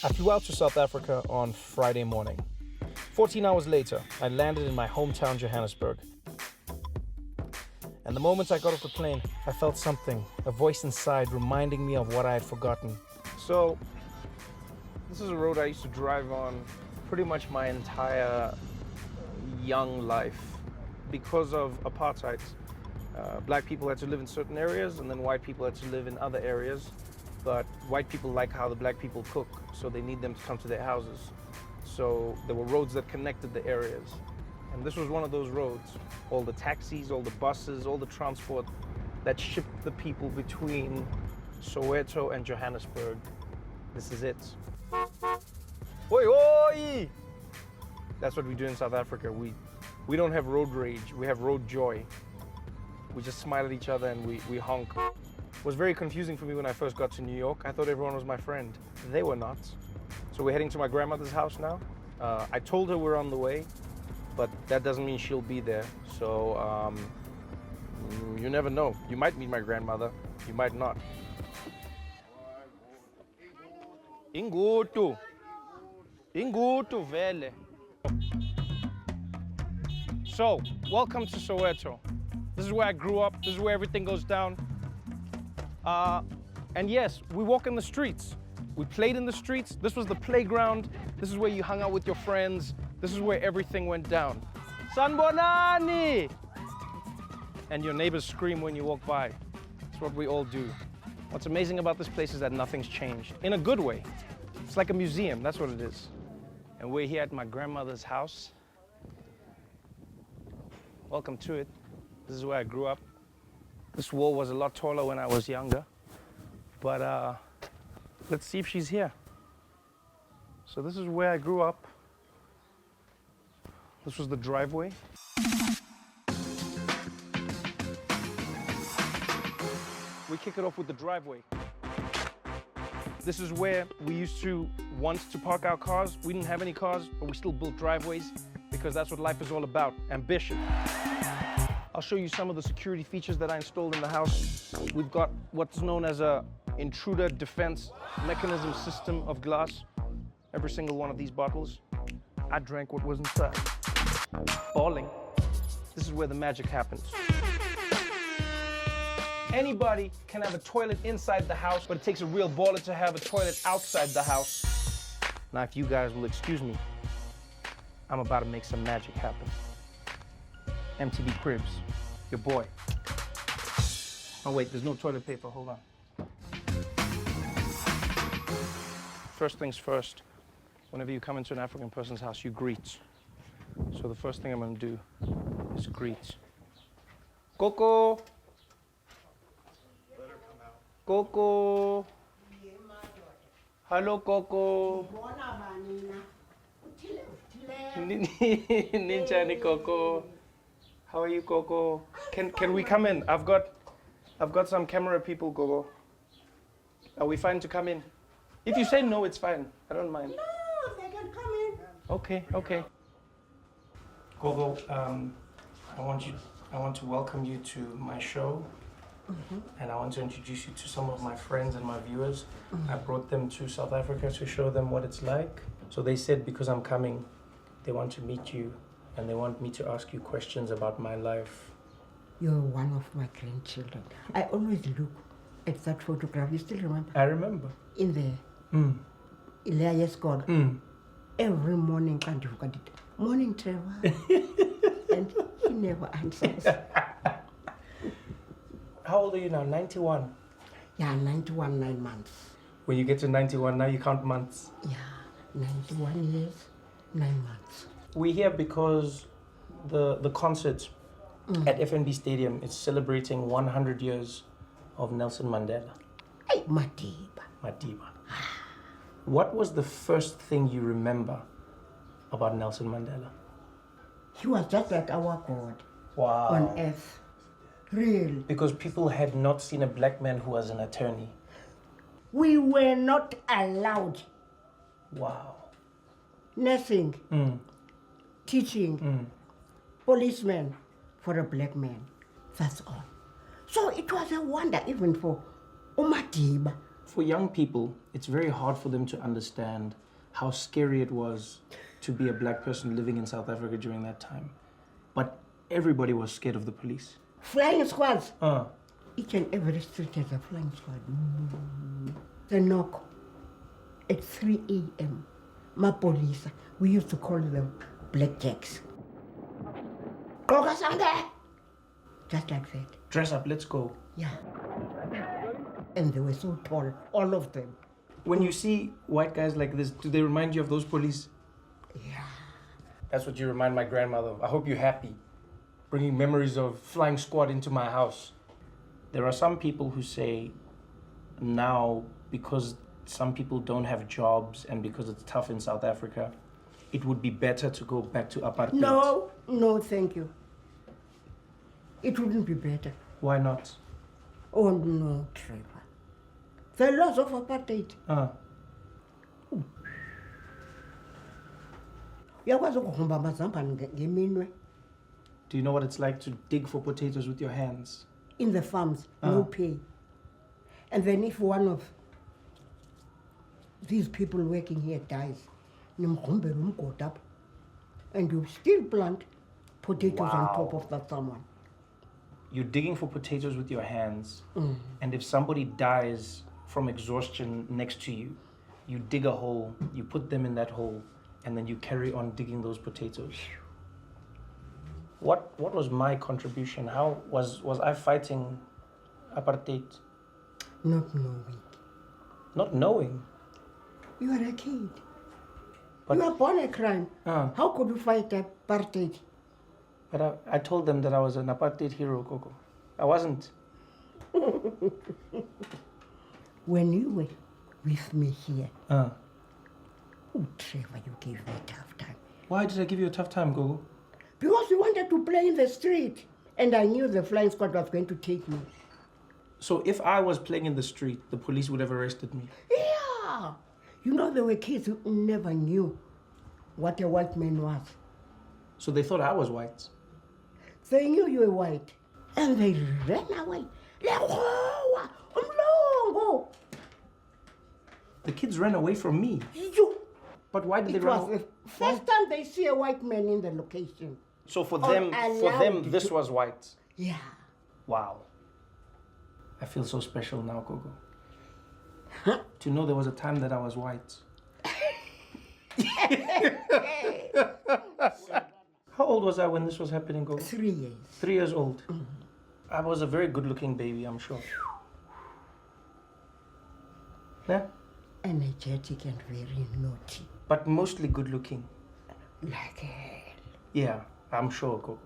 I flew out to South Africa on Friday morning. 14 hours later, I landed in my hometown, Johannesburg. And the moment I got off the plane, I felt something, a voice inside reminding me of what I had forgotten. So, this is a road I used to drive on pretty much my entire young life. Because of apartheid, black people had to live in certain areas and then white people had to live in other areas. But white people like how the black people cook, so they need them to come to their houses. So there were roads that connected the areas. And this was one of those roads. All the taxis, all the buses, all the transport that shipped the people between Soweto and Johannesburg. This is it. Oi, oi! That's what we do in South Africa. We don't have road rage, we have road joy. We just smile at each other and we honk. It was very confusing for me when I first got to New York. I thought everyone was my friend. They were not. So we're heading to my grandmother's house now. I told her we're on the way, but that doesn't mean she'll be there. So you never know. You might meet my grandmother, you might not. Ingutu. Ingutu vele. So, welcome to Soweto. This is where I grew up. This is where everything goes down. And yes, we walk in the streets. We played in the streets. This was the playground. This is where you hung out with your friends. This is where everything went down. Sanbonani! And your neighbors scream when you walk by. It's what we all do. What's amazing about this place is that nothing's changed. In a good way. It's like a museum, that's what it is. And we're here at my grandmother's house. Welcome to it. This is where I grew up. This wall was a lot taller when I was younger. But let's see if she's here. So this is where I grew up. This was the driveway. We kick it off with the driveway. This is where we used to want to park our cars. We didn't have any cars, but we still built driveways because that's what life is all about, ambition. I'll show you some of the security features that I installed in the house. We've got what's known as a intruder defense mechanism system of glass. Every single one of these bottles, I drank what was inside. Balling. This is where the magic happens. Anybody can have a toilet inside the house, but it takes a real baller to have a toilet outside the house. Now, if you guys will excuse me, I'm about to make some magic happen. MTV Cribs, your boy. Oh wait, there's no toilet paper, hold on. First things first, whenever you come into an African person's house, you greet. So the first thing I'm gonna do is greet. Coco! Coco! Hello, Coco! Ninja Coco. How are you, Coco? Can we come in? I've got some camera people, Gogo. Are we fine to come in? If you say no, it's fine. I don't mind. No, they can come in. Okay, okay. Gogo, I want to welcome you to my show. And I want to introduce you to some of my friends and my viewers. I brought them to South Africa to show them what it's like. So they said because I'm coming, they want to meet you and they want me to ask you questions about my life. You're one of my grandchildren. I always look at that photograph. You still remember? I remember. In there. Elias God. Every morning, can't you forget it? Morning, Trevor. And he never answers. How old are you now? 91? Yeah, 91, 9 months. When you get to 91, now you count months. Yeah, 91 years, 9 months. We're here because the concert at FNB Stadium is celebrating 100 years of Nelson Mandela. Hey, Madiba. Madiba. What was the first thing you remember about Nelson Mandela? He was just like our God. Wow. On earth. Really. Because people had not seen a black man who was an attorney. We were not allowed. Wow. Nursing, teaching, policeman for a black man. That's all. So it was a wonder even for Umadiba For young people, it's very hard for them to understand how scary it was to be a black person living in South Africa during that time. But everybody was scared of the police. Flying squads. Each and every street has a flying squad. The knock at 3 a.m. My police, we used to call them blackjacks. Just like that. Dress up, let's go. Yeah. And they were so tall, all of them. When you see white guys like this, do they remind you of those police? Yeah. That's what you remind my grandmother of. I hope you're happy. Bringing memories of flying squad into my house. There are some people who say now, because some people don't have jobs and because it's tough in South Africa, it would be better to go back to apartheid. No, thank you. It wouldn't be better. Why not? Oh no, Trevor. The laws of apartheid. Do you know what it's like to dig for potatoes with your hands? In the farms, no pay. And then if one of these people working here dies, and you still plant potatoes on top of that someone. You're digging for potatoes with your hands, and if somebody dies from exhaustion next to you, you dig a hole, you put them in that hole, and then you carry on digging those potatoes. What was my contribution? How was I fighting apartheid? Not knowing. Not knowing? You are a kid. But you were born a crime. How could you fight apartheid? But I told them that I was an apartheid hero, Gogo. I wasn't. When you were with me here, oh, Trevor, you gave me a tough time. Why did I give you a tough time, Gogo? Because you wanted to play in the street, and I knew the flying squad was going to take me. So if I was playing in the street, the police would have arrested me? Yeah. You know, there were kids who never knew what a white man was. So they thought I was white? They knew you were white, and they ran away. The kids ran away from me? But why did they run away? It was the first time they see a white man in the location. So for them, this was white? Yeah. Wow. I feel so special now, Gogo. To know there was a time that I was white. How old was I when this was happening, Gogo? 3 years. 3 years old. I was a very good-looking baby, I'm sure. Yeah? Energetic and very naughty. But mostly good-looking. Like hell. Yeah, I'm sure, Gogo.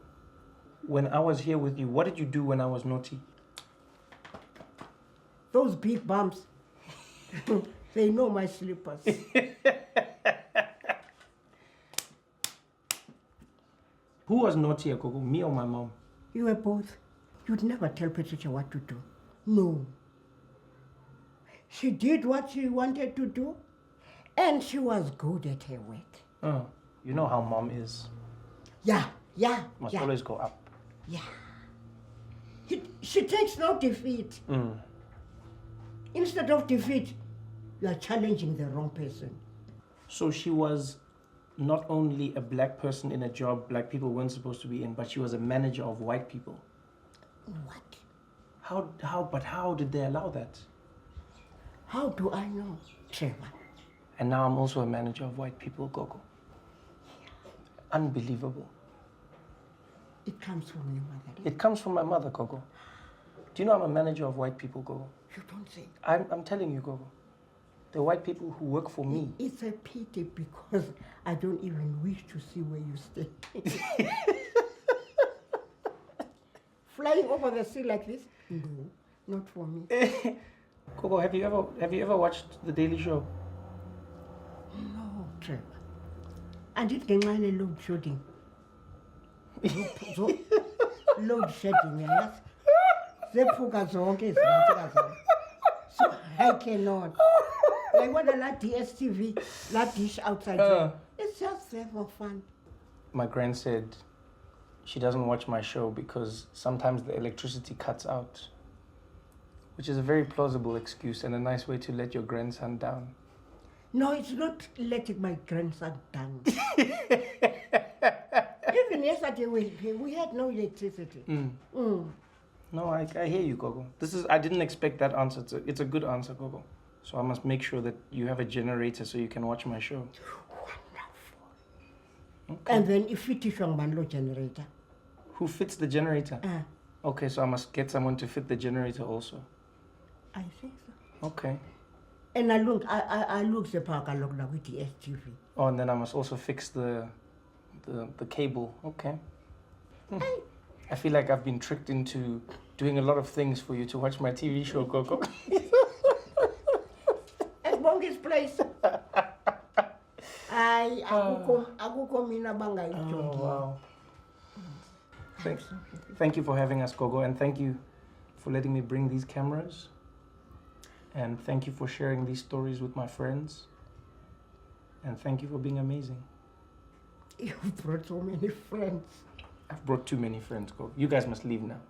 When I was here with you, what did you do when I was naughty? Those big bumps. They know my slippers. Who was naughtier, Gogo, me or my mom? You were both. You'd never tell Patricia what to do. No. She did what she wanted to do, and she was good at her work. You know how mom is. Yeah. Must always go up. Yeah. She takes no defeat. Instead of defeat, you are challenging the wrong person. So she was not only a black person in a job black people weren't supposed to be in, but she was a manager of white people. What? How did they allow that? How do I know, Trevor? And now I'm also a manager of white people, Gogo. Unbelievable. It comes from your mother. It comes from my mother, Gogo. Do you know I'm a manager of white people, Gogo? You don't say. I'm telling you, Gogo. The white people who work for me. It's a pity because I don't even wish to see where you stay. Flying over the sea like this? No, not for me. Gogo, have you ever watched The Daily Show? No, Trevor. I did get my load shedding. Load shedding, yes. So I cannot. Like what a lot DSTV, that dish outside there. It's just there for fun. My grand said she doesn't watch my show because sometimes the electricity cuts out. Which is a very plausible excuse and a nice way to let your grandson down. No, it's not letting my grandson down. Even yesterday we had no electricity. No, I hear you, Gogo. I didn't expect that answer. It's a good answer, Gogo. So I must make sure that you have a generator so you can watch my show. Wonderful. Okay. And then if it is a Manlo generator. Who fits the generator? Okay, so I must get someone to fit the generator also. I think so. Okay. And I look the park I look now with the STV. Oh, and then I must also fix the cable. Okay. I feel like I've been tricked into doing a lot of things for you to watch my TV show, Gogo. At Bongi's place. Akukho mina bangayijongi. Oh, wow. Thank you for having us, Gogo, and thank you for letting me bring these cameras. And thank you for sharing these stories with my friends. And thank you for being amazing. You've brought so many friends. I've brought too many friends, Gogo. You guys must leave now.